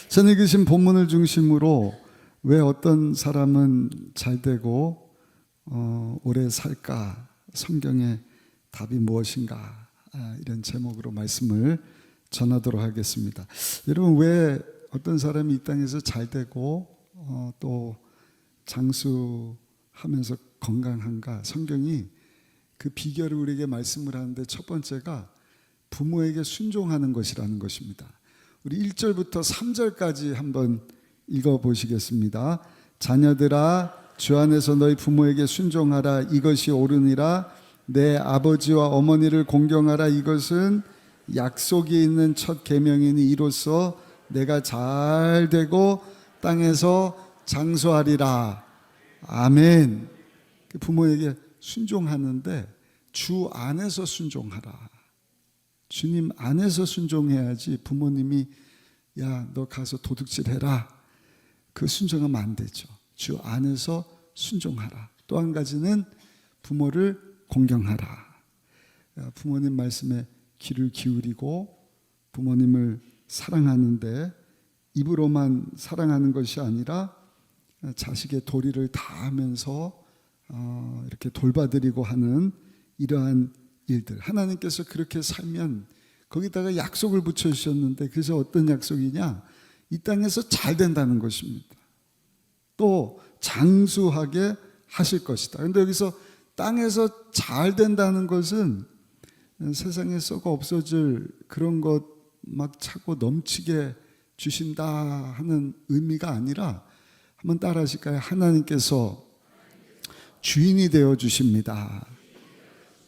전 읽으신 본문을 중심으로 왜 어떤 사람은 잘 되고 오래 살까? 성경의 답이 무엇인가? 이런 제목으로 말씀을 전하도록 하겠습니다. 여러분, 왜 어떤 사람이 이 땅에서 잘 되고 또 장수하면서 건강한가? 성경이 그 비결을 우리에게 말씀을 하는데 첫 번째가 부모에게 순종하는 것이라는 것입니다. 우리 1절부터 3절까지 한번 읽어보시겠습니다. 자녀들아, 주 안에서 너희 부모에게 순종하라. 이것이 옳으니라. 내 아버지와 어머니를 공경하라. 이것은 약속이 있는 첫 계명이니 이로써 내가 잘 되고 땅에서 장수하리라. 아멘. 부모에게 순종하는데 주 안에서 순종하라. 주님 안에서 순종해야지 부모님이 야, 너 가서 도둑질 해라. 그 순종하면 안 되죠. 주 안에서 순종하라. 또 한 가지는 부모를 공경하라. 부모님 말씀에 귀를 기울이고 부모님을 사랑하는데 입으로만 사랑하는 것이 아니라 자식의 도리를 다하면서 이렇게 돌봐드리고 하는 이러한 일들. 하나님께서 그렇게 살면 거기다가 약속을 붙여주셨는데 그래서 어떤 약속이냐? 이 땅에서 잘 된다는 것입니다. 또 장수하게 하실 것이다. 그런데 여기서 땅에서 잘 된다는 것은 세상에 썩어 없어질 그런 것 막 차고 넘치게 주신다 하는 의미가 아니라 한번 따라 하실까요? 하나님께서 주인이 되어 주십니다.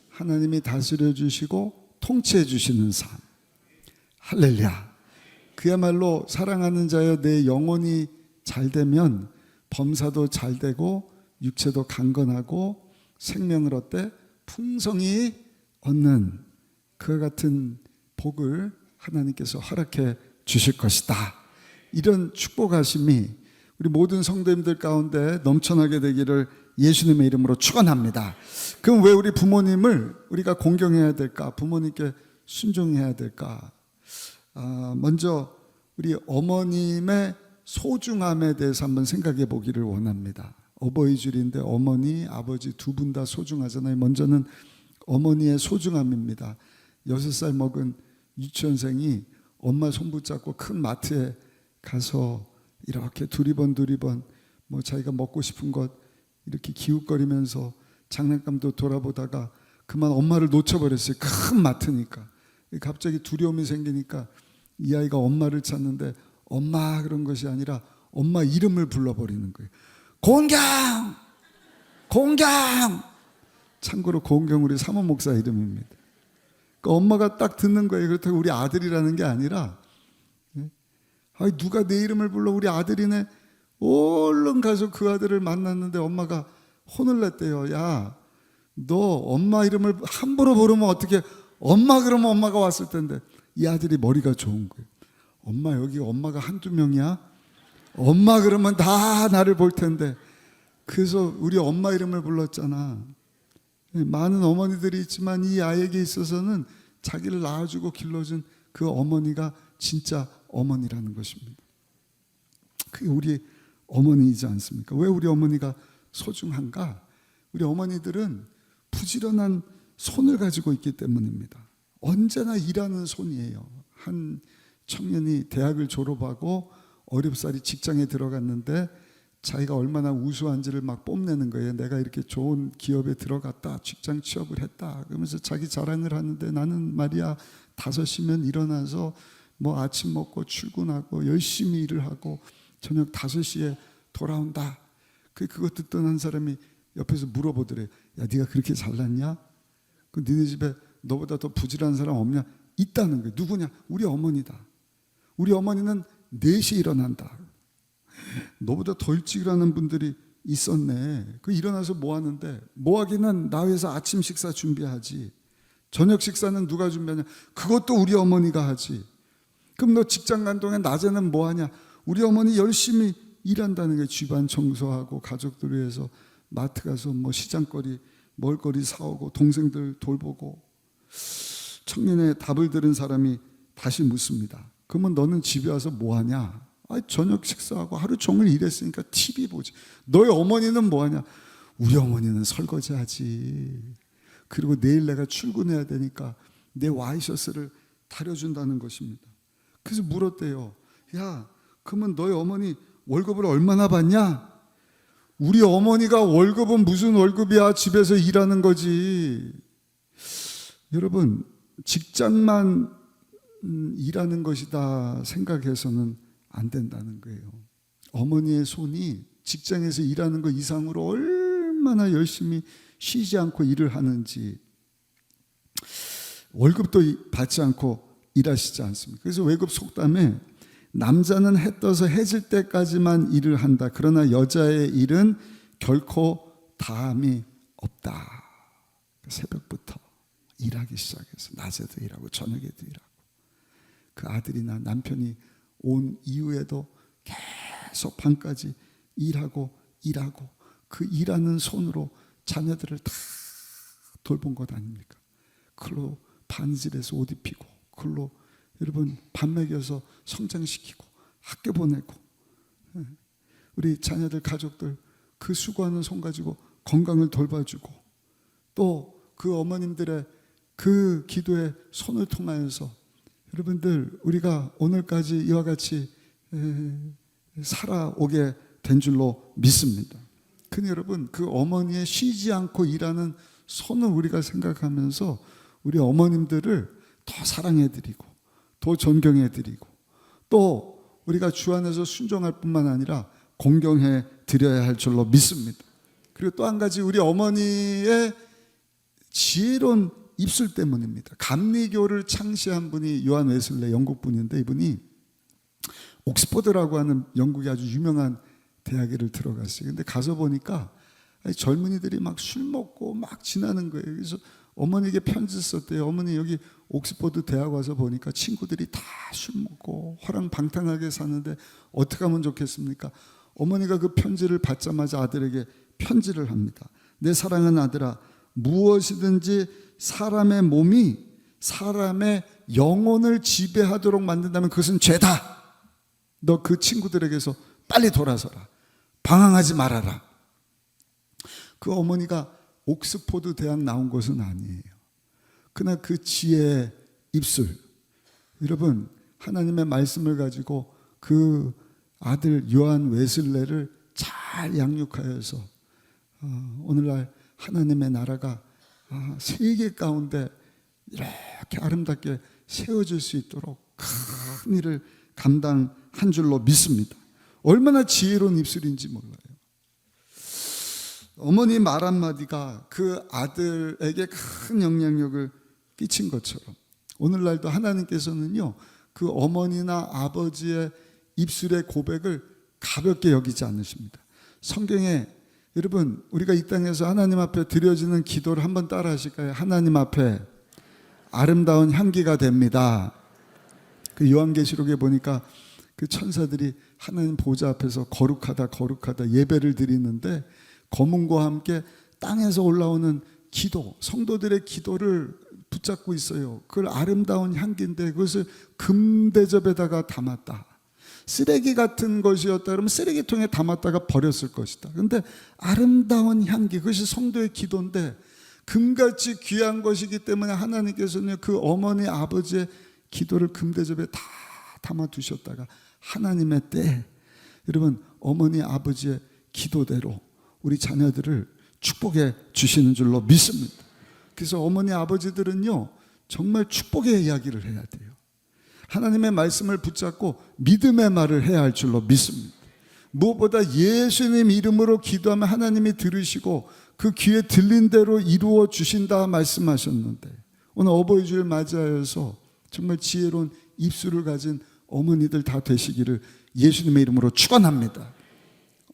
하나님이 다스려 주시고 통치해 주시는 삶. 할렐루야. 그야말로 사랑하는 자여 내 영혼이 잘 되면 범사도 잘 되고 육체도 강건하고 생명을 어때? 풍성히 얻는 그와 같은 복을 하나님께서 허락해 주실 것이다. 이런 축복하심이 우리 모든 성도님들 가운데 넘쳐나게 되기를 예수님의 이름으로 축원합니다. 그럼 왜 우리 부모님을 우리가 공경해야 될까? 부모님께 순종해야 될까? 먼저 우리 어머님의 소중함에 대해서 한번 생각해 보기를 원합니다. 어버이줄인데 어머니, 아버지 두 분 다 소중하잖아요. 먼저는 어머니의 소중함입니다. 6살 먹은 유치원생이 엄마 손 붙잡고 큰 마트에 가서 이렇게 두리번 뭐 자기가 먹고 싶은 것 이렇게 기웃거리면서 장난감도 돌아보다가 그만 엄마를 놓쳐버렸어요. 큰 마트니까. 갑자기 두려움이 생기니까 이 아이가 엄마를 찾는데 엄마 그런 것이 아니라 엄마 이름을 불러버리는 거예요. 공경! 공경! 참고로 공경 우리 사모 목사 이름입니다. 그러니까 엄마가 딱 듣는 거예요. 그렇다고 우리 아들이라는 게 아니라 누가 내 이름을 불러? 우리 아들이네. 얼른 가서 그 아들을 만났는데 엄마가 혼을 냈대요. 야, 너 엄마 이름을 함부로 부르면 어떻게? 엄마 그러면 엄마가 왔을 텐데. 이 아들이 머리가 좋은 거예요. 엄마 여기 엄마가 한두 명이야? 엄마 그러면 다 나를 볼 텐데. 그래서 우리 엄마 이름을 불렀잖아. 많은 어머니들이 있지만 이 아이에게 있어서는 자기를 낳아주고 길러준 그 어머니가 진짜 어머니라는 것입니다. 그게 우리 어머니이지 않습니까? 왜 우리 어머니가 소중한가? 우리 어머니들은 부지런한 손을 가지고 있기 때문입니다. 언제나 일하는 손이에요. 한 청년이 대학을 졸업하고 어렵사리 직장에 들어갔는데 자기가 얼마나 우수한지를 막 뽐내는 거예요. 내가 이렇게 좋은 기업에 들어갔다, 직장 취업을 했다 그러면서 자기 자랑을 하는데 나는 말이야 5시면 일어나서 뭐 아침 먹고 출근하고 열심히 일을 하고 저녁 5시에 돌아온다. 그거 듣던 한 사람이 옆에서 물어보더래. 야, 네가 그렇게 잘났냐? 그 니네 집에 너보다 더 부지런한 사람 없냐? 있다는 거예요. 누구냐? 우리 어머니다. 우리 어머니는 4시에 일어난다. 너보다 더 일찍 일어나는 분들이 있었네. 그 일어나서 뭐 하는데? 뭐 하기는 나 위해서 아침 식사 준비하지. 저녁 식사는 누가 준비하냐? 그것도 우리 어머니가 하지. 그럼 너 직장 간 동안 낮에는 뭐 하냐? 우리 어머니 열심히 일한다는 게 집안 청소하고 가족들 위해서 마트 가서 뭐 시장거리 먹을거리 사오고 동생들 돌보고. 청년의 답을 들은 사람이 다시 묻습니다. 그러면 너는 집에 와서 뭐 하냐? 저녁 식사하고 하루 종일 일했으니까 TV 보지. 너희 어머니는 뭐하냐? 우리 어머니는 설거지하지. 그리고 내일 내가 출근해야 되니까 내 와이셔츠를 다려준다는 것입니다. 그래서 물었대요. 야, 그러면 너희 어머니 월급을 얼마나 받냐? 우리 어머니가 월급은 무슨 월급이야? 집에서 일하는 거지. 여러분, 직장만 일하는 것이다 생각해서는 안 된다는 거예요. 어머니의 손이 직장에서 일하는 것 이상으로 얼마나 열심히 쉬지 않고 일을 하는지, 월급도 받지 않고 일하시지 않습니까? 그래서 외국 속담에 남자는 해 떠서 해질 때까지만 일을 한다. 그러나 여자의 일은 결코 다함이 없다. 새벽부터 일하기 시작해서 낮에도 일하고 저녁에도 일하고, 그 아들이나 남편이 온 이후에도 계속 밤까지 일하고 그 일하는 손으로 자녀들을 다 돌본 것 아닙니까? 그걸로 바느질해서 옷 입히고, 그걸로 여러분 밥 먹여서 성장시키고 학교 보내고, 우리 자녀들 가족들 그 수고하는 손 가지고 건강을 돌봐주고, 또 그 어머님들의 그 기도의 손을 통하여서 여러분들 우리가 오늘까지 이와 같이 살아오게 된 줄로 믿습니다. 근데 여러분, 그 어머니의 쉬지 않고 일하는 손을 우리가 생각하면서 우리 어머님들을 더 사랑해드리고 더 존경해드리고, 또 우리가 주 안에서 순종할 뿐만 아니라 공경해 드려야 할 줄로 믿습니다. 그리고 또 한 가지, 우리 어머니의 지혜로운 입술 때문입니다. 감리교를 창시한 분이 요한 웨슬레, 영국 분인데, 이분이 옥스퍼드라고 하는 영국의 아주 유명한 대학을 들어갔어요. 근데 가서 보니까 젊은이들이 막 술 먹고 막 지나는 거예요. 그래서 어머니에게 편지 썼대요. 어머니, 여기 옥스퍼드 대학 와서 보니까 친구들이 다 술 먹고 화랑방탕하게 사는데 어떻게 하면 좋겠습니까? 어머니가 그 편지를 받자마자 아들에게 편지를 합니다. 내 사랑하는 아들아, 무엇이든지 사람의 몸이 사람의 영혼을 지배하도록 만든다면 그것은 죄다. 너 그 친구들에게서 빨리 돌아서라. 방황하지 말아라. 그 어머니가 옥스퍼드 대학 나온 것은 아니에요. 그러나 그 지혜의 입술, 여러분, 하나님의 말씀을 가지고 그 아들 요한 웨슬레를 잘 양육하여서 오늘날 하나님의 나라가 세계 가운데 이렇게 아름답게 세워질 수 있도록 큰 일을 감당한 줄로 믿습니다. 얼마나 지혜로운 입술인지 몰라요. 어머니 말 한마디가 그 아들에게 큰 영향력을 끼친 것처럼 오늘날도 하나님께서는요, 그 어머니나 아버지의 입술의 고백을 가볍게 여기지 않으십니다. 성경에 여러분, 우리가 이 땅에서 하나님 앞에 드려지는 기도를 한번 따라 하실까요? 하나님 앞에 아름다운 향기가 됩니다. 그 요한계시록에 보니까 그 천사들이 하나님 보좌 앞에서 거룩하다 거룩하다 예배를 드리는데, 검은과 함께 땅에서 올라오는 기도, 성도들의 기도를 붙잡고 있어요. 그걸 아름다운 향기인데 그것을 금대접에다가 담았다. 쓰레기 같은 것이었다 그러면 쓰레기통에 담았다가 버렸을 것이다. 그런데 아름다운 향기, 그것이 성도의 기도인데 금같이 귀한 것이기 때문에 하나님께서는 그 어머니 아버지의 기도를 금대접에 다 담아두셨다가 하나님의 때에 여러분 어머니 아버지의 기도대로 우리 자녀들을 축복해 주시는 줄로 믿습니다. 그래서 어머니 아버지들은요, 정말 축복의 이야기를 해야 돼요. 하나님의 말씀을 붙잡고 믿음의 말을 해야 할 줄로 믿습니다. 무엇보다 예수님 이름으로 기도하면 하나님이 들으시고 그 귀에 들린 대로 이루어 주신다 말씀하셨는데, 오늘 어버이 주일 맞이하여서 정말 지혜로운 입술을 가진 어머니들 다 되시기를 예수님의 이름으로 축원합니다.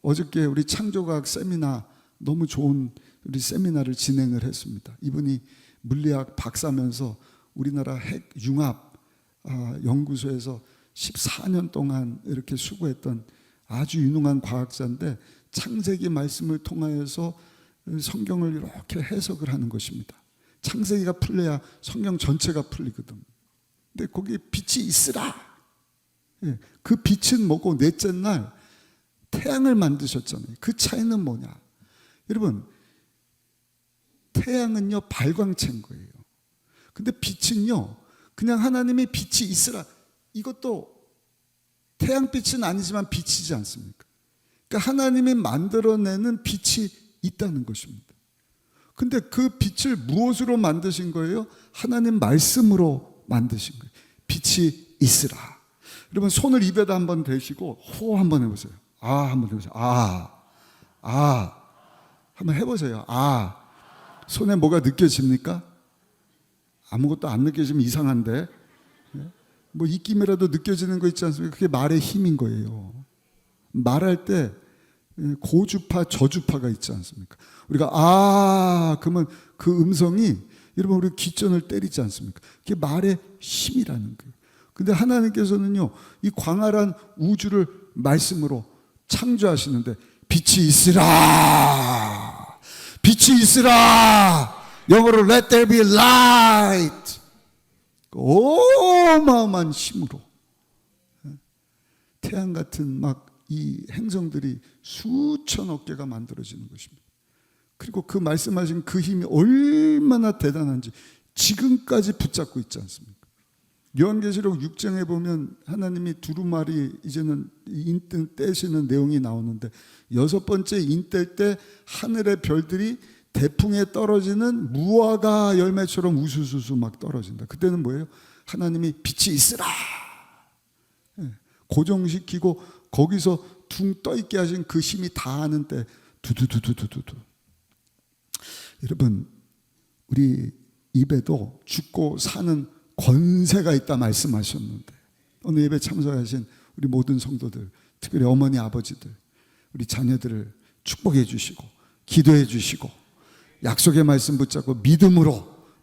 어저께 우리 창조과학 세미나, 너무 좋은 우리 세미나를 진행을 했습니다. 이분이 물리학 박사면서 우리나라 핵융합 연구소에서 14년 동안 이렇게 수고했던 아주 유능한 과학자인데, 창세기 말씀을 통하여서 성경을 이렇게 해석을 하는 것입니다. 창세기가 풀려야 성경 전체가 풀리거든. 근데 거기에 빛이 있으라, 예, 그 빛은 뭐고 넷째 날 태양을 만드셨잖아요. 그 차이는 뭐냐? 여러분, 태양은요 발광체인 거예요. 근데 빛은요 그냥 하나님이 빛이 있으라, 이것도 태양빛은 아니지만 빛이지 않습니까? 그러니까 하나님이 만들어내는 빛이 있다는 것입니다. 근데 그 빛을 무엇으로 만드신 거예요? 하나님 말씀으로 만드신 거예요. 빛이 있으라. 여러분, 손을 입에다 한번 대시고 호 한번 해보세요. 아 한번 해보세요. 한번 해보세요. 손에 뭐가 느껴집니까? 아무것도 안 느껴지면 이상한데, 뭐 입김이라도 느껴지는 거 있지 않습니까? 그게 말의 힘인 거예요. 말할 때 고주파, 저주파가 있지 않습니까? 우리가 그러면 그 음성이 여러분 우리 귓전을 때리지 않습니까? 그게 말의 힘이라는 거예요. 근데 하나님께서는요 이 광활한 우주를 말씀으로 창조하시는데 빛이 있으라, 빛이 있으라, 영어로 let there be light, 어마어마한 힘으로 태양 같은 막 이 행성들이 수천억 개가 만들어지는 것입니다. 그리고 그 말씀하신 그 힘이 얼마나 대단한지 지금까지 붙잡고 있지 않습니까? 요한계시록 6장에 보면 하나님이 두루마리 이제는 인뜰 떼시는 내용이 나오는데, 6번째 인뜰 때 하늘의 별들이 대풍에 떨어지는 무화과 열매처럼 우수수수 막 떨어진다. 그때는 뭐예요? 하나님이 빛이 있으라 고정시키고 거기서 둥 떠있게 하신 그 힘이 닿는 때 두두두두두두. 여러분, 우리 입에도 죽고 사는 권세가 있다 말씀하셨는데, 오늘 예배 참석하신 우리 모든 성도들, 특별히 어머니 아버지들, 우리 자녀들을 축복해 주시고 기도해 주시고 약속의 말씀 붙잡고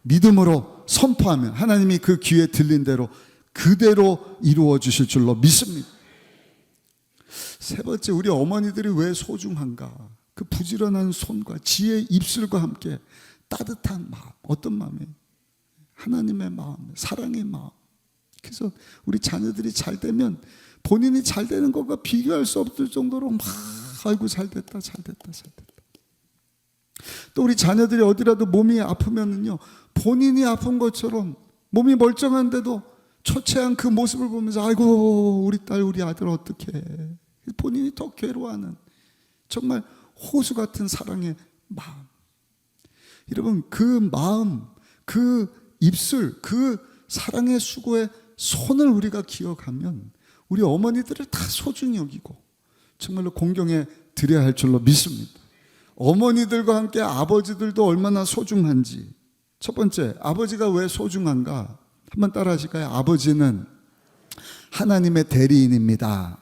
믿음으로 선포하면 하나님이 그 귀에 들린 대로 그대로 이루어 주실 줄로 믿습니다. 세 번째, 우리 어머니들이 왜 소중한가? 그 부지런한 손과 지혜의 입술과 함께 따뜻한 마음. 어떤 마음이에요? 하나님의 마음, 사랑의 마음. 그래서 우리 자녀들이 잘 되면 본인이 잘 되는 것과 비교할 수 없을 정도로 막 아이고 잘 됐다. 또 우리 자녀들이 어디라도 몸이 아프면은요, 본인이 아픈 것처럼 몸이 멀쩡한데도 처체한 그 모습을 보면서 아이고 우리 딸 우리 아들 어떡해, 본인이 더 괴로워하는 정말 호수 같은 사랑의 마음. 여러분, 그 마음, 그 입술, 그 사랑의 수고의 손을 우리가 기억하면 우리 어머니들을 다 소중히 여기고 정말로 공경에 드려야 할 줄로 믿습니다. 어머니들과 함께 아버지들도 얼마나 소중한지. 첫 번째, 아버지가 왜 소중한가? 한번 따라 하실까요? 아버지는 하나님의 대리인입니다.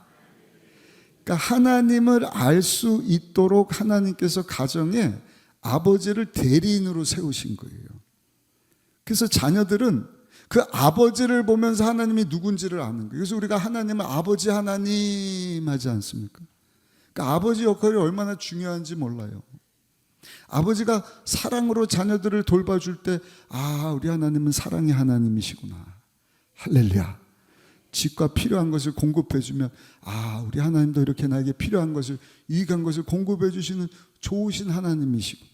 그러니까 하나님을 알 수 있도록 하나님께서 가정에 아버지를 대리인으로 세우신 거예요. 그래서 자녀들은 그 아버지를 보면서 하나님이 누군지를 아는 거예요. 그래서 우리가 하나님을 아버지 하나님 하지 않습니까? 그러니까 아버지 역할이 얼마나 중요한지 몰라요. 아버지가 사랑으로 자녀들을 돌봐줄 때 우리 하나님은 사랑의 하나님이시구나. 할렐루야. 집과 필요한 것을 공급해 주면 우리 하나님도 이렇게 나에게 필요한 것을, 유익한 것을 공급해 주시는 좋으신 하나님이시구나.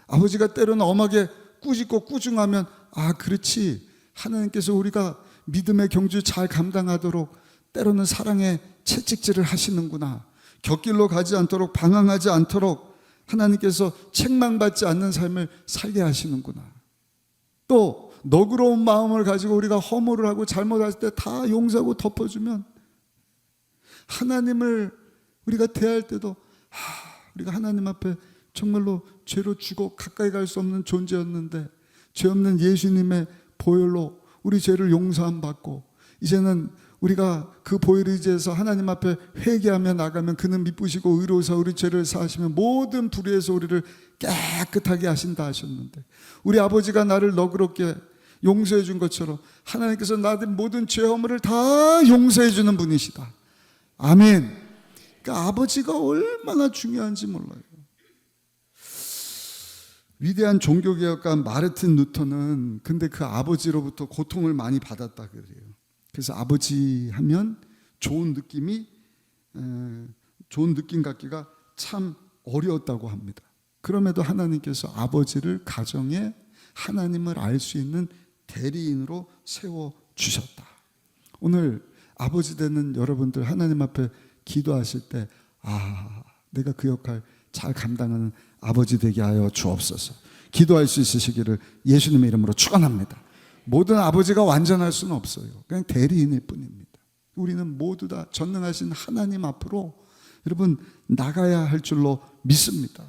아버지가 때로는 엄하게 꾸짖고 꾸중하면 그렇지, 하나님께서 우리가 믿음의 경주 잘 감당하도록 때로는 사랑의 채찍질을 하시는구나. 곁길로 가지 않도록, 방황하지 않도록 하나님께서 책망받지 않는 삶을 살게 하시는구나. 또 너그러운 마음을 가지고 우리가 허물을 하고 잘못할 때 다 용서하고 덮어주면 하나님을 우리가 대할 때도 우리가 하나님 앞에 정말로 죄로 죽어 가까이 갈 수 없는 존재였는데 죄 없는 예수님의 보혈로 우리 죄를 용서함 받고 이제는 우리가 그 보혈을 의지해서 하나님 앞에 회개하며 나가면 그는 미쁘시고 의로우사 우리 죄를 사하시면 모든 불의에서 우리를 깨끗하게 하신다 하셨는데, 우리 아버지가 나를 너그럽게 용서해 준 것처럼 하나님께서 나의 모든 죄 허물을 다 용서해 주는 분이시다. 아멘. 그러니까 아버지가 얼마나 중요한지 몰라요. 위대한 종교개혁가 마르틴 루터는 근데 그 아버지로부터 고통을 많이 받았다 그래요. 그래서 아버지 하면 좋은 느낌 갖기가 참 어려웠다고 합니다. 그럼에도 하나님께서 아버지를 가정에 하나님을 알 수 있는 대리인으로 세워주셨다. 오늘 아버지 되는 여러분들 하나님 앞에 기도하실 때 내가 그 역할 잘 감당하는 아버지 되게 하여 주옵소서. 기도할 수 있으시기를 예수님의 이름으로 축원합니다. 모든 아버지가 완전할 수는 없어요. 그냥 대리인일 뿐입니다. 우리는 모두 다 전능하신 하나님 앞으로 여러분 나가야 할 줄로 믿습니다.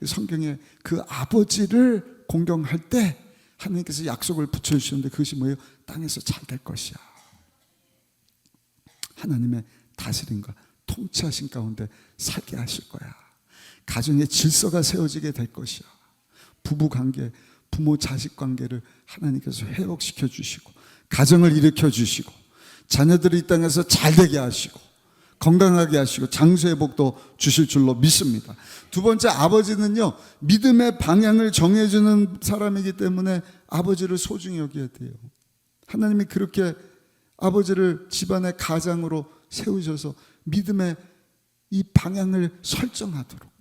성경에 그 아버지를 공경할 때 하나님께서 약속을 붙여주시는데 그것이 뭐예요? 땅에서 잘 될 것이야. 하나님의 다스림과 통치하신 가운데 살게 하실 거야. 가정의 질서가 세워지게 될 것이야. 부부관계, 부모 자식 관계를 하나님께서 회복시켜 주시고 가정을 일으켜 주시고 자녀들이 이 땅에서 잘 되게 하시고 건강하게 하시고 장수의 복도 주실 줄로 믿습니다. 두 번째, 아버지는요 믿음의 방향을 정해주는 사람이기 때문에 아버지를 소중히 여겨야 돼요. 하나님이 그렇게 아버지를 집안의 가장으로 세우셔서 믿음의 이 방향을 설정하도록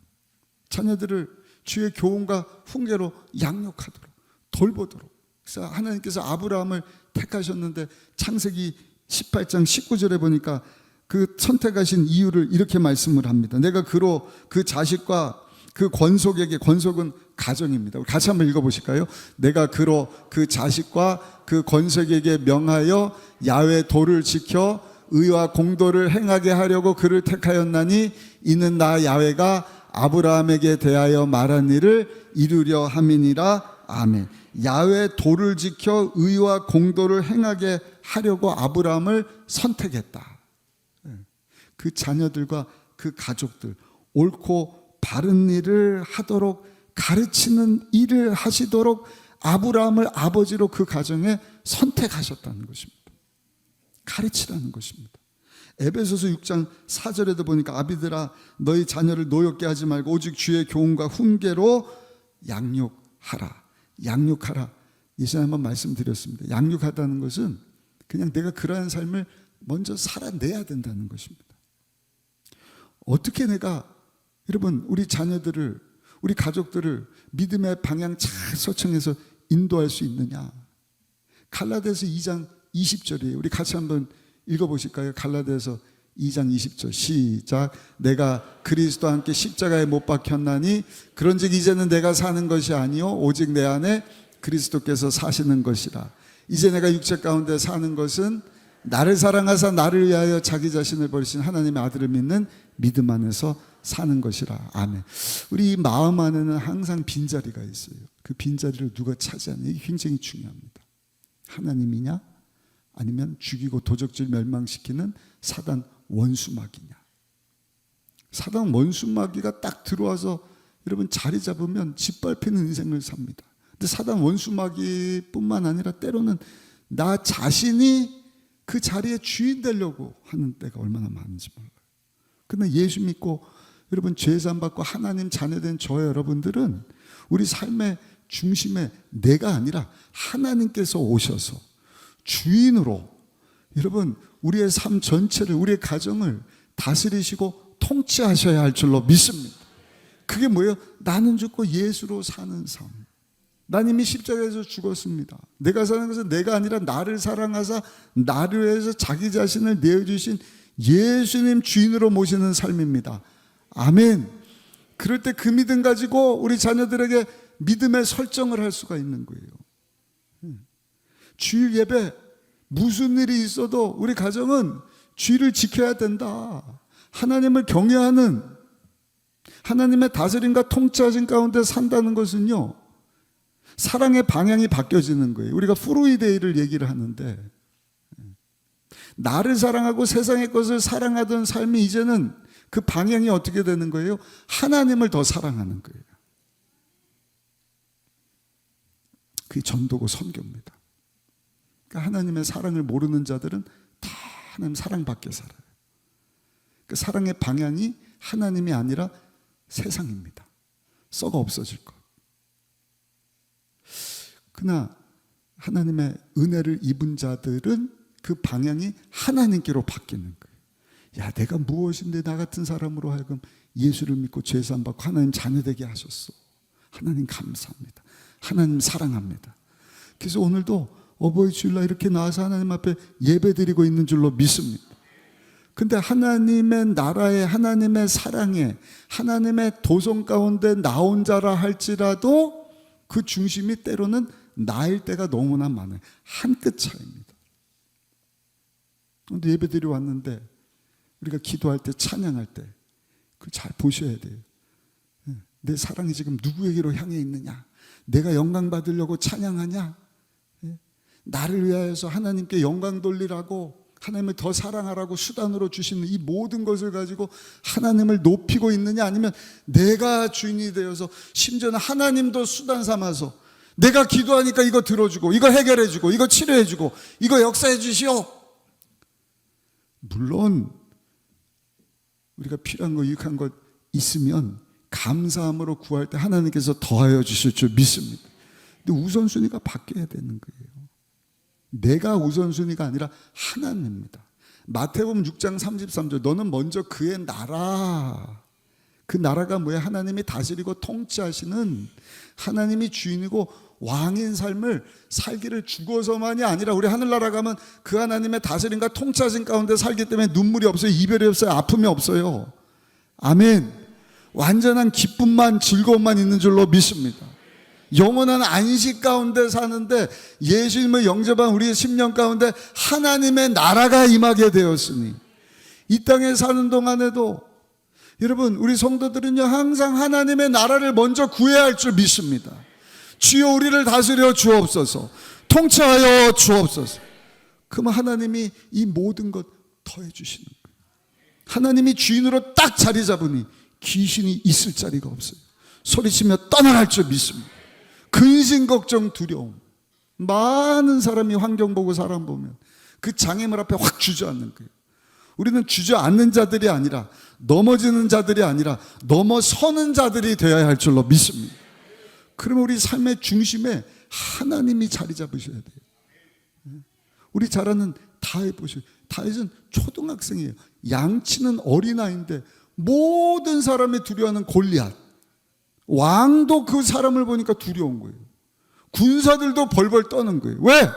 자녀들을 주의 교훈과 훈계로 양육하도록 돌보도록. 그래서 하나님께서 아브라함을 택하셨는데 창세기 18장 19절에 보니까 그 선택하신 이유를 이렇게 말씀을 합니다. 내가 그로 그 자식과 그 권속에게, 권속은 가정입니다. 같이 한번 읽어보실까요? 내가 그로 그 자식과 그 권속에게 명하여 야훼 도를 지켜 의와 공도를 행하게 하려고 그를 택하였나니 이는 나 야훼가 아브라함에게 대하여 말한 일을 이루려 함이니라. 아멘. 야훼 도를 지켜 의와 공도를 행하게 하려고 아브라함을 선택했다. 그 자녀들과 그 가족들 옳고 바른 일을 하도록 가르치는 일을 하시도록 아브라함을 아버지로 그 가정에 선택하셨다는 것입니다. 가르치라는 것입니다. 에베소서 6장 4절에도 보니까 아비들아 너희 자녀를 노엽게 하지 말고 오직 주의 교훈과 훈계로 양육하라. 양육하라. 예전에 한번 말씀드렸습니다. 양육하다는 것은 그냥 내가 그러한 삶을 먼저 살아내야 된다는 것입니다. 어떻게 내가 여러분 우리 자녀들을 우리 가족들을 믿음의 방향 잘 설정해서 인도할 수 있느냐. 갈라디아서 2장 20절이에요. 우리 같이 한번 읽어보실까요? 갈라디아서 2장 20절 시작. 내가 그리스도와 함께 십자가에 못 박혔나니 그런즉 이제는 내가 사는 것이 아니요 오직 내 안에 그리스도께서 사시는 것이라. 이제 내가 육체 가운데 사는 것은 나를 사랑하사 나를 위하여 자기 자신을 버리신 하나님의 아들을 믿는 믿음 안에서 사는 것이라. 아멘. 우리 마음 안에는 항상 빈자리가 있어요. 그 빈자리를 누가 차지하느냐, 이게 굉장히 중요합니다. 하나님이냐 아니면 죽이고 도적질 멸망시키는 사단 원수마귀냐. 사단 원수마귀가 딱 들어와서 여러분 자리 잡으면 짓밟히는 인생을 삽니다. 근데 사단 원수마귀뿐만 아니라 때로는 나 자신이 그 자리에 주인 되려고 하는 때가 얼마나 많은지 몰라요. 근데 예수 믿고 여러분 죄산 받고 하나님 자녀된 저 여러분들은 우리 삶의 중심에 내가 아니라 하나님께서 오셔서 주인으로 여러분 우리의 삶 전체를 우리의 가정을 다스리시고 통치하셔야 할 줄로 믿습니다. 그게 뭐예요? 나는 죽고 예수로 사는 삶. 난 이미 십자가에서 죽었습니다. 내가 사는 것은 내가 아니라 나를 사랑하사 나를 위해서 자기 자신을 내어주신 예수님 주인으로 모시는 삶입니다. 아멘. 그럴 때 그 믿음 가지고 우리 자녀들에게 믿음의 설정을 할 수가 있는 거예요. 주일 예배 무슨 일이 있어도 우리 가정은 주일을 지켜야 된다. 하나님을 경외하는 하나님의 다스림과 통치하신 가운데 산다는 것은요 사랑의 방향이 바뀌어지는 거예요. 우리가 프로이데이를 얘기를 하는데 나를 사랑하고 세상의 것을 사랑하던 삶이 이제는 그 방향이 어떻게 되는 거예요? 하나님을 더 사랑하는 거예요. 그게 전도고 선교입니다. 그러니까 하나님의 사랑을 모르는 자들은 다 하나님 사랑 밖에 살아요. 그 사랑의 방향이 하나님이 아니라 세상입니다. 썩어 없어질 것. 그러나 하나님의 은혜를 입은 자들은 그 방향이 하나님께로 바뀌는 거예요. 야, 내가 무엇인데 나 같은 사람으로 하여금 예수를 믿고 죄 사함 받고 하나님 자녀 되게 하셨어. 하나님 감사합니다. 하나님 사랑합니다. 그래서 오늘도 어버이 주일날 이렇게 나와서 하나님 앞에 예배드리고 있는 줄로 믿습니다. 근데 하나님의 나라에, 하나님의 사랑에, 하나님의 도성 가운데 나 혼자라 할지라도 그 중심이 때로는 나일 때가 너무나 많아요. 한 끗 차이입니다. 그런데 예배드리러 왔는데 우리가 기도할 때, 찬양할 때 그걸 잘 보셔야 돼요. 내 사랑이 지금 누구에게로 향해 있느냐? 내가 영광 받으려고 찬양하냐? 나를 위하여서 하나님께 영광 돌리라고, 하나님을 더 사랑하라고 수단으로 주시는 이 모든 것을 가지고 하나님을 높이고 있느냐? 아니면 내가 주인이 되어서 심지어는 하나님도 수단 삼아서 내가 기도하니까 이거 들어주고, 이거 해결해주고, 이거 치료해주고, 이거 역사해 주시오. 물론 우리가 필요한 거, 유익한 것 있으면 감사함으로 구할 때 하나님께서 더하여 주실 줄 믿습니다. 근데 우선순위가 바뀌어야 되는 거예요. 내가 우선순위가 아니라 하나님입니다. 마태복음 6장 33절, 너는 먼저 그의 나라, 그 나라가 뭐야? 하나님이 다스리고 통치하시는, 하나님이 주인이고 왕인 삶을 살기를 죽어서만이 아니라, 우리 하늘나라 가면 그 하나님의 다스림과 통치하신 가운데 살기 때문에 눈물이 없어요, 이별이 없어요, 아픔이 없어요. 아멘. 완전한 기쁨만, 즐거움만 있는 줄로 믿습니다. 영원한 안식 가운데 사는데 예수님을 영접한 우리의 10년 가운데 하나님의 나라가 임하게 되었으니, 이 땅에 사는 동안에도 여러분, 우리 성도들은요 항상 하나님의 나라를 먼저 구해야 할 줄 믿습니다. 주여 우리를 다스려 주옵소서, 통치하여 주옵소서. 그러면 하나님이 이 모든 것 더해 주시는 거예요. 하나님이 주인으로 딱 자리 잡으니 귀신이 있을 자리가 없어요. 소리치며 떠나갈 줄 믿습니다. 근심, 걱정, 두려움, 많은 사람이 환경 보고 사람 보면 그 장애물 앞에 확 주저앉는 거예요. 우리는 주저앉는 자들이 아니라, 넘어지는 자들이 아니라 넘어서는 자들이 되어야 할 줄로 믿습니다. 그러면 우리 삶의 중심에 하나님이 자리 잡으셔야 돼요. 우리 잘 아는 다윗 보세요. 다윗은 초등학생이에요. 양치는 어린아이인데 모든 사람이 두려워하는 골리앗, 왕도 그 사람을 보니까 두려운 거예요. 군사들도 벌벌 떠는 거예요. 왜?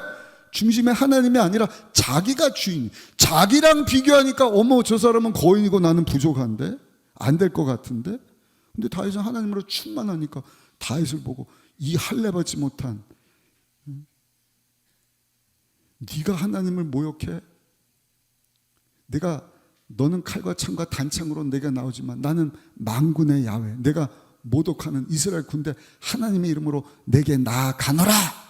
중심에 하나님이 아니라 자기가 주인. 자기랑 비교하니까 어머, 저 사람은 거인이고 나는 부족한데, 안 될 것 같은데. 근데 다윗은 하나님으로 충만하니까 다윗을 보고, 이 할례 받지 못한, 네가 하나님을 모욕해? 너는 칼과 창과 단창으로 내가 나오지만 나는 만군의 야훼, 내가 모독하는 이스라엘 군대 하나님의 이름으로 내게 나아가노라.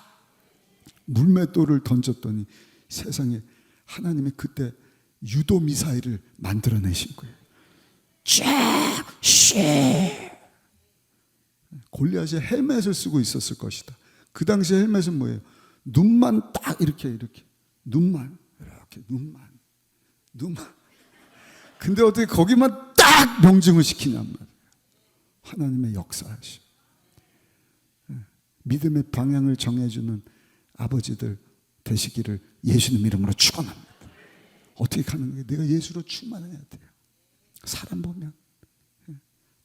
물맷돌을 던졌더니 세상에 하나님이 그때 유도 미사일을 만들어내신 거예요. 쫙, 쉐. 골리앗이 헬멧을 쓰고 있었을 것이다. 그 당시 헬멧은 뭐예요? 눈만 딱 이렇게 눈만 이렇게 눈만. 근데 어떻게 거기만 딱 명중을 시키냔 말이에요. 하나님의 역사하시. 믿음의 방향을 정해주는 아버지들 되시기를 예수님 이름으로 축원합니다. 어떻게 가는 거예요? 내가 예수로 충만해야 돼요. 사람 보면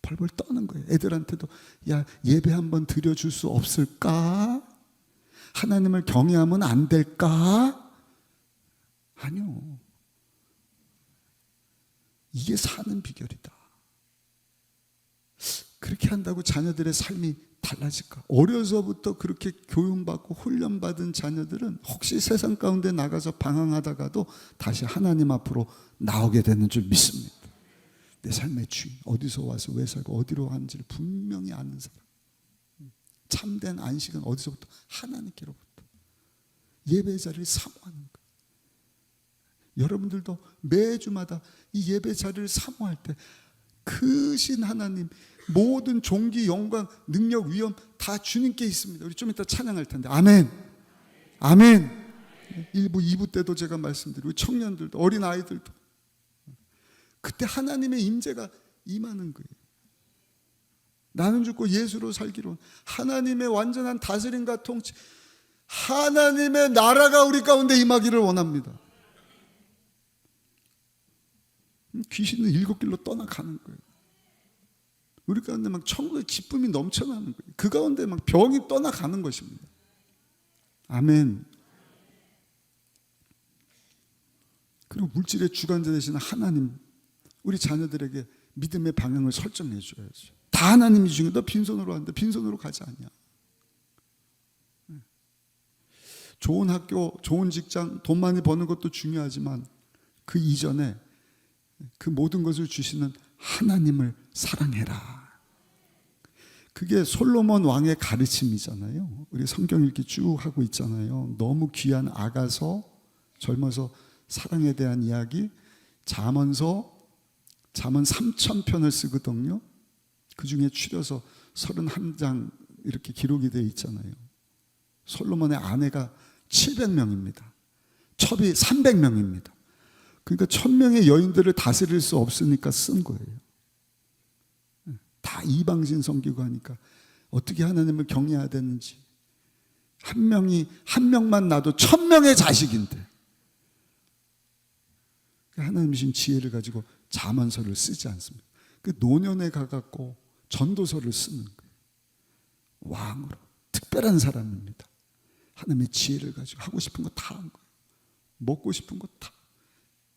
벌벌 떠는 거예요. 애들한테도 야, 예배 한번 드려줄 수 없을까? 하나님을 경외하면 안 될까? 아니요. 이게 사는 비결이다. 그렇게 한다고 자녀들의 삶이 달라질까? 어려서부터 그렇게 교육받고 훈련받은 자녀들은 혹시 세상 가운데 나가서 방황하다가도 다시 하나님 앞으로 나오게 되는 줄 믿습니다. 내 삶의 주인, 어디서 와서 왜 살고 어디로 가는지를 분명히 아는 사람. 참된 안식은 어디서부터? 하나님께로부터. 예배 자리를 사모하는 거예요. 여러분들도 매주마다 이 예배 자리를 사모할 때 크신 하나님, 모든 존귀, 영광, 능력, 위엄 다 주님께 있습니다. 우리 좀 이따 찬양할 텐데. 아멘. 아멘. 1부, 2부 때도 제가 말씀드리고 청년들도, 어린아이들도 그때 하나님의 임재가 임하는 거예요. 나는 죽고 예수로 살기로, 하나님의 완전한 다스림과 통치, 하나님의 나라가 우리 가운데 임하기를 원합니다. 귀신은 7길로 떠나가는 거예요. 우리 가운데 막 천국의 기쁨이 넘쳐나는 거예요. 그 가운데 막 병이 떠나가는 것입니다. 아멘. 그리고 물질의 주관자 되시는 하나님, 우리 자녀들에게 믿음의 방향을 설정해 줘야죠. 다 하나님이 주신 거. 너 빈손으로 왔는데 빈손으로 가지 않냐. 좋은 학교, 좋은 직장, 돈 많이 버는 것도 중요하지만 그 이전에 그 모든 것을 주시는 하나님을 사랑해라. 그게 솔로몬 왕의 가르침이잖아요. 우리 성경 읽기 쭉 하고 있잖아요. 너무 귀한 아가서, 젊어서 사랑에 대한 이야기, 잠언서, 잠언 3,000편을 쓰거든요. 그 중에 추려서 31장 이렇게 기록이 되어 있잖아요. 솔로몬의 아내가 700명입니다. 첩이 300명입니다. 그러니까 1000명의 여인들을 다스릴 수 없으니까 쓴 거예요. 다 이방신 섬기고 하니까 어떻게 하나님을 경외해야 되는지. 한 명만 낳아도 1000명의 자식인데 하나님이 주신 지혜를 가지고 잠언서를 쓰지 않습니다. 그 노년에 가갖고 전도서를 쓰는 거예요. 왕으로 특별한 사람입니다. 하나님의 지혜를 가지고 하고 싶은 거 다 한 거예요. 먹고 싶은 거 다,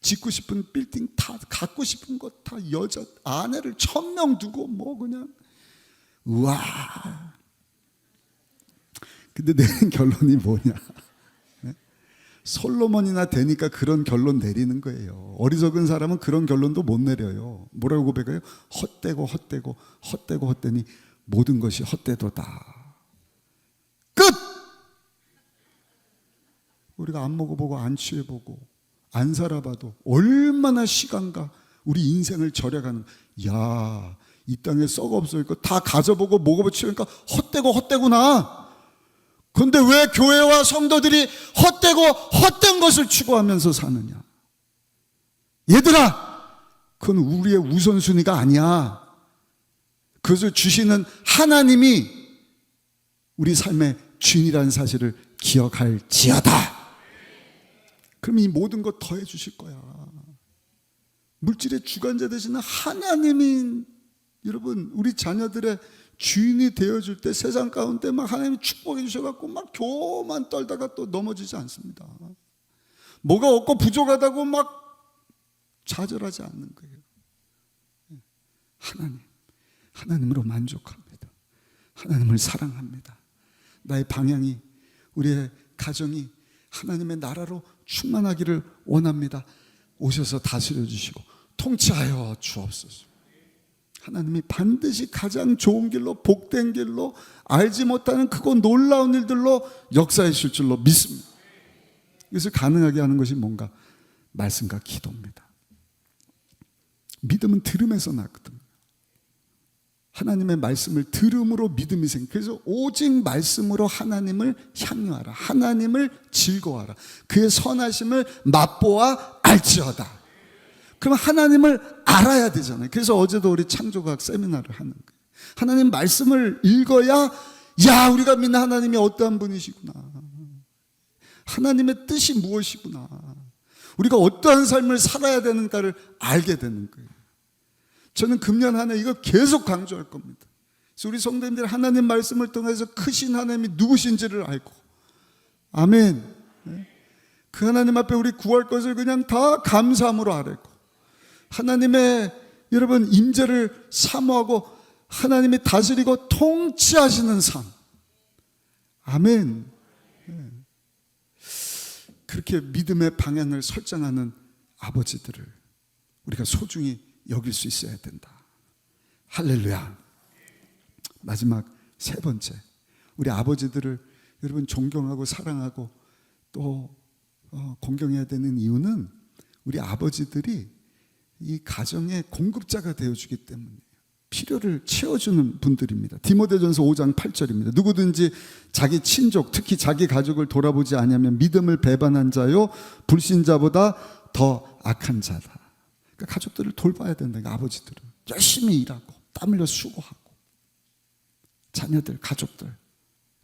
짓고 싶은 빌딩 다, 갖고 싶은 거 다, 여자 아내를 1000명 두고 뭐 그냥 우와. 근데 내린 결론이 뭐냐? 솔로몬이나 되니까 그런 결론 내리는 거예요. 어리석은 사람은 그런 결론도 못 내려요. 뭐라고 고백해요? 헛되니 모든 것이 헛되도다. 끝! 우리가 안 먹어보고 안 취해보고 안 살아봐도 얼마나 시간과 우리 인생을 절약하는. 야, 이 땅에 썩 없어있고 다 가져보고 먹어보고 치우니까 헛되구나. 그런데 왜 교회와 성도들이 헛된 것을 추구하면서 사느냐? 얘들아, 그건 우리의 우선순위가 아니야. 그것을 주시는 하나님이 우리 삶의 주인이라는 사실을 기억할지어다. 그럼 이 모든 것 더해 주실 거야. 물질의 주관자 되시는 하나님이 여러분 우리 자녀들의 주인이 되어줄 때 세상 가운데 막 하나님이 축복해 주셔갖고 막 교만 떨다가 또 넘어지지 않습니다. 뭐가 없고 부족하다고 막 좌절하지 않는 거예요. 하나님으로 만족합니다. 하나님을 사랑합니다. 나의 방향이, 우리의 가정이 하나님의 나라로 충만하기를 원합니다. 오셔서 다스려 주시고 통치하여 주옵소서. 하나님이 반드시 가장 좋은 길로, 복된 길로, 알지 못하는 크고 놀라운 일들로 역사하실 줄로 믿습니다. 이것을 가능하게 하는 것이 뭔가? 말씀과 기도입니다. 믿음은 들음에서 났거든요. 하나님의 말씀을 들음으로 믿음이 생겨. 그래서 오직 말씀으로 하나님을 향유하라. 하나님을 즐거워하라. 그의 선하심을 맛보아 알지어다. 그럼 하나님을 알아야 되잖아요. 그래서 어제도 우리 창조과학 세미나를 하는 거예요. 하나님 말씀을 읽어야, 야, 우리가 믿는 하나님이 어떠한 분이시구나. 하나님의 뜻이 무엇이구나. 우리가 어떠한 삶을 살아야 되는가를 알게 되는 거예요. 저는 금년 한 해 이거 계속 강조할 겁니다. 그래서 우리 성도님들 하나님 말씀을 통해서 크신 하나님이 누구신지를 알고, 아멘. 그 하나님 앞에 우리 구할 것을 그냥 다 감사함으로 아뢰고, 하나님의 여러분 임재를 사모하고 하나님이 다스리고 통치하시는 삶, 아멘. 그렇게 믿음의 방향을 설정하는 아버지들을 우리가 소중히 여길 수 있어야 된다. 할렐루야. 마지막 세 번째, 우리 아버지들을 여러분 존경하고 사랑하고 또 공경해야 되는 이유는 우리 아버지들이 이 가정의 공급자가 되어주기 때문이에요. 필요를 채워주는 분들입니다. 디모데전서 5장 8절입니다. 누구든지 자기 친족, 특히 자기 가족을 돌아보지 않으면 믿음을 배반한 자요 불신자보다 더 악한 자다. 그러니까 가족들을 돌봐야 된다. 그러니까 아버지들은 열심히 일하고 땀 흘려 수고하고 자녀들, 가족들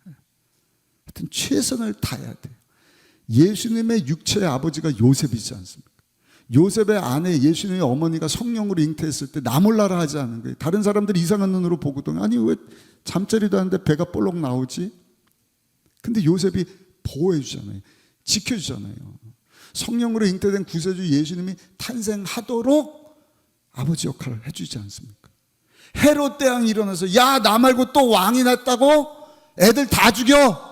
하여튼 최선을 다해야 돼요. 예수님의 육체의 아버지가 요셉이지 않습니까? 요셉의 아내 예수님의 어머니가 성령으로 잉태했을 때 나 몰라라 하지 않은 거예요. 다른 사람들이 이상한 눈으로 보거든. 아니 왜 잠자리도 하는데 배가 볼록 나오지? 근데 요셉이 보호해 주잖아요. 지켜 주잖아요. 성령으로 잉태된 구세주 예수님이 탄생하도록 아버지 역할을 해주지 않습니까? 헤롯 대왕이 일어나서 야, 나 말고 또 왕이 났다고? 애들 다 죽여.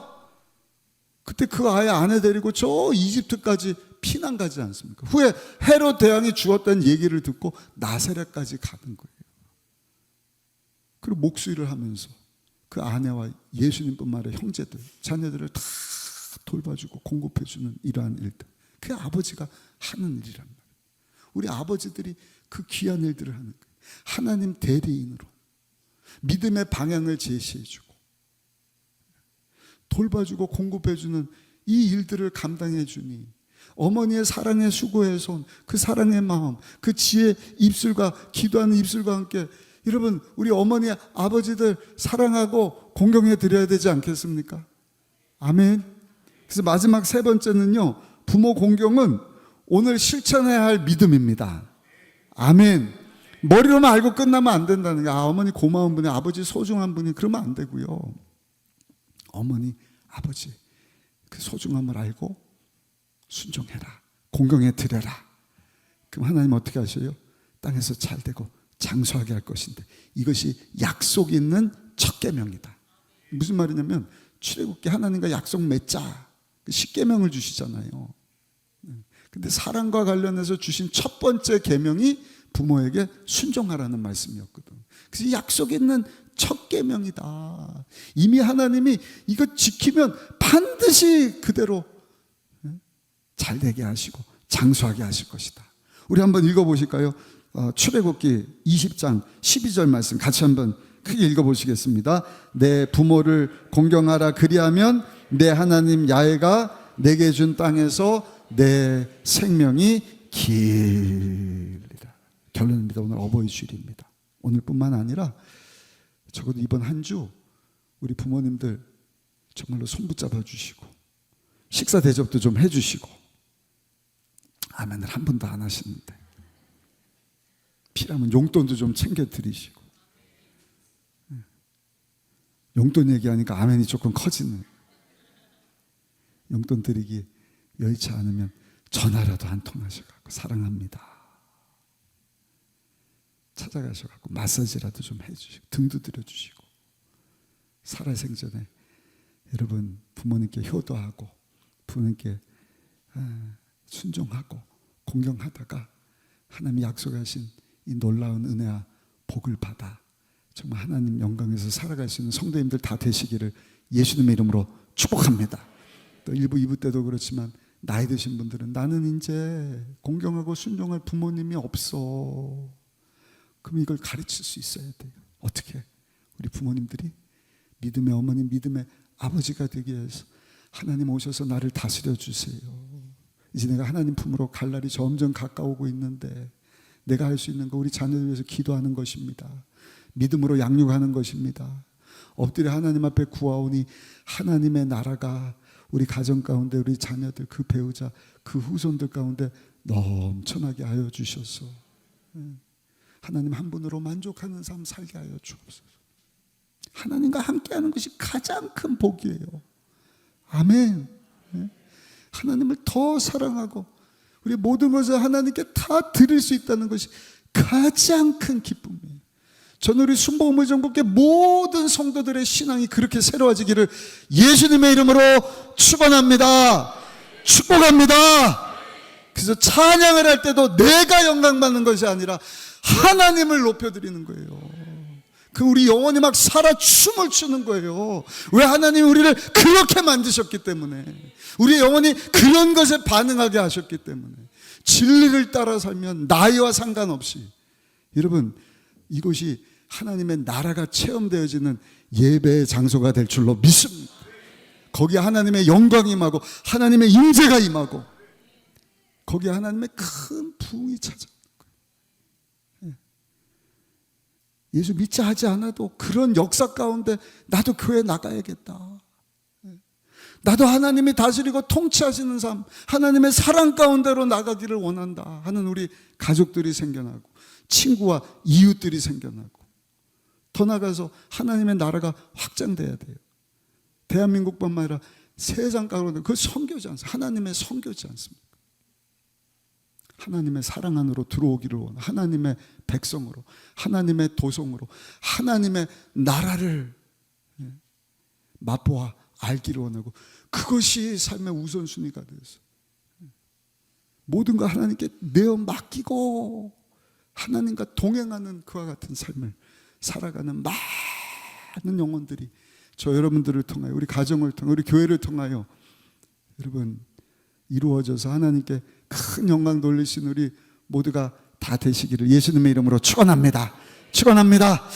그때 그 아이 아내 데리고 저 이집트까지 피난 가지 않습니까? 후에 헤롯 대왕이 죽었다는 얘기를 듣고 나사렛까지 가는 거예요. 그리고 목수일을 하면서 그 아내와 예수님뿐만 아니라 형제들, 자녀들을 다 돌봐주고 공급해주는 이러한 일들, 그 아버지가 하는 일이란 말이에요. 우리 아버지들이 그 귀한 일들을 하는 거예요. 하나님 대리인으로 믿음의 방향을 제시해주고 돌봐주고 공급해주는 이 일들을 감당해주니 어머니의 사랑의 수고의 손, 그 사랑의 마음, 그 지혜 입술과 기도하는 입술과 함께 여러분 우리 어머니 아버지들 사랑하고 공경해 드려야 되지 않겠습니까? 아멘. 그래서 마지막 세 번째는요, 부모 공경은 오늘 실천해야 할 믿음입니다. 아멘. 머리로만 알고 끝나면 안 된다는 게, 어머니 고마운 분이, 아버지 소중한 분이, 그러면 안 되고요. 어머니 아버지 그 소중함을 알고 순종해라, 공경해 드려라. 그럼 하나님 어떻게 하셔요? 땅에서 잘되고 장수하게 할 것인데, 이것이 약속 있는 첫 계명이다. 무슨 말이냐면 출애굽기 하나님과 약속 맺자, 10계명을 주시잖아요. 근데 사랑과 관련해서 주신 첫 번째 계명이 부모에게 순종하라는 말씀이었거든. 그래서 약속 있는 첫 계명이다. 이미 하나님이 이거 지키면 반드시 그대로 잘되게 하시고 장수하게 하실 것이다. 우리 한번 읽어보실까요? 출애굽기 20장 12절 말씀 같이 한번 크게 읽어보시겠습니다. 내 부모를 공경하라, 그리하면 내 하나님 야훼가 내게 준 땅에서 내 생명이 길리라. 결론입니다. 오늘 어버이 주일입니다. 오늘뿐만 아니라 적어도 이번 한 주 우리 부모님들 정말로 손 붙잡아 주시고 식사 대접도 좀 해주시고, 아멘을 한 번도 안 하시는데 필요하면 용돈도 좀 챙겨 드리시고, 용돈 얘기하니까 아멘이 조금 커지는. 용돈 드리기 여의치 않으면 전화라도 한 통 하셔갖고 사랑합니다 찾아가셔갖고 마사지라도 좀 해주시고 등도 들여주시고, 살아생전에 여러분 부모님께 효도하고 부모님께 순종하고 공경하다가 하나님이 약속하신 이 놀라운 은혜와 복을 받아 정말 하나님 영광에서 살아갈 수 있는 성도님들 다 되시기를 예수님의 이름으로 축복합니다. 또 1부 2부 때도 그렇지만 나이 드신 분들은 나는 이제 공경하고 순종할 부모님이 없어. 그럼 이걸 가르칠 수 있어야 돼요. 어떻게? 우리 부모님들이 믿음의 어머니, 믿음의 아버지가 되기 위해서 하나님 오셔서 나를 다스려 주세요. 이제 내가 하나님 품으로 갈 날이 점점 가까우고 있는데 내가 할 수 있는 거 우리 자녀들 위해서 기도하는 것입니다. 믿음으로 양육하는 것입니다. 엎드려 하나님 앞에 구하오니 하나님의 나라가 우리 가정 가운데 우리 자녀들, 그 배우자, 그 후손들 가운데 넘쳐나게 하여 주셔서 하나님 한 분으로 만족하는 삶 살게 하여 주옵소서. 하나님과 함께하는 것이 가장 큰 복이에요. 아멘. 하나님을 더 사랑하고 우리 모든 것을 하나님께 다 드릴 수 있다는 것이 가장 큰 기쁨이에요. 저는 우리 순복음의 전국의 모든 성도들의 신앙이 그렇게 새로워지기를 예수님의 이름으로 축원합니다. 축복합니다. 그래서 찬양을 할 때도 내가 영광받는 것이 아니라 하나님을 높여드리는 거예요. 그 우리 영혼이 막 살아 춤을 추는 거예요. 왜? 하나님이 우리를 그렇게 만드셨기 때문에, 우리 영혼이 그런 것에 반응하게 하셨기 때문에. 진리를 따라 살면 나이와 상관없이 여러분 이곳이 하나님의 나라가 체험되어지는 예배의 장소가 될 줄로 믿습니다. 거기에 하나님의 영광이 임하고 하나님의 임재가 임하고 거기에 하나님의 큰 부흥이 찾아오는 거예요. 예수 믿자 하지 않아도 그런 역사 가운데 나도 교회 나가야겠다. 나도 하나님이 다스리고 통치하시는 삶, 하나님의 사랑 가운데로 나가기를 원한다 하는 우리 가족들이 생겨나고, 친구와 이웃들이 생겨나고, 더 나아가서 하나님의 나라가 확장돼야 돼요. 대한민국뿐만 아니라 세상 가운데 그 선교지 않습니까? 하나님의 선교지 않습니까? 하나님의 사랑 안으로 들어오기를 원하는, 하나님의 백성으로, 하나님의 도성으로, 하나님의 나라를 맛보아 알기를 원하고, 그것이 삶의 우선순위가 되어서 모든 걸 하나님께 내어 맡기고 하나님과 동행하는 그와 같은 삶을 살아가는 많은 영혼들이 저 여러분들을 통하여, 우리 가정을 통하여, 우리 교회를 통하여 여러분 이루어져서 하나님께 큰 영광 돌리신 우리 모두가 다 되시기를 예수님의 이름으로 축원합니다. 축원합니다.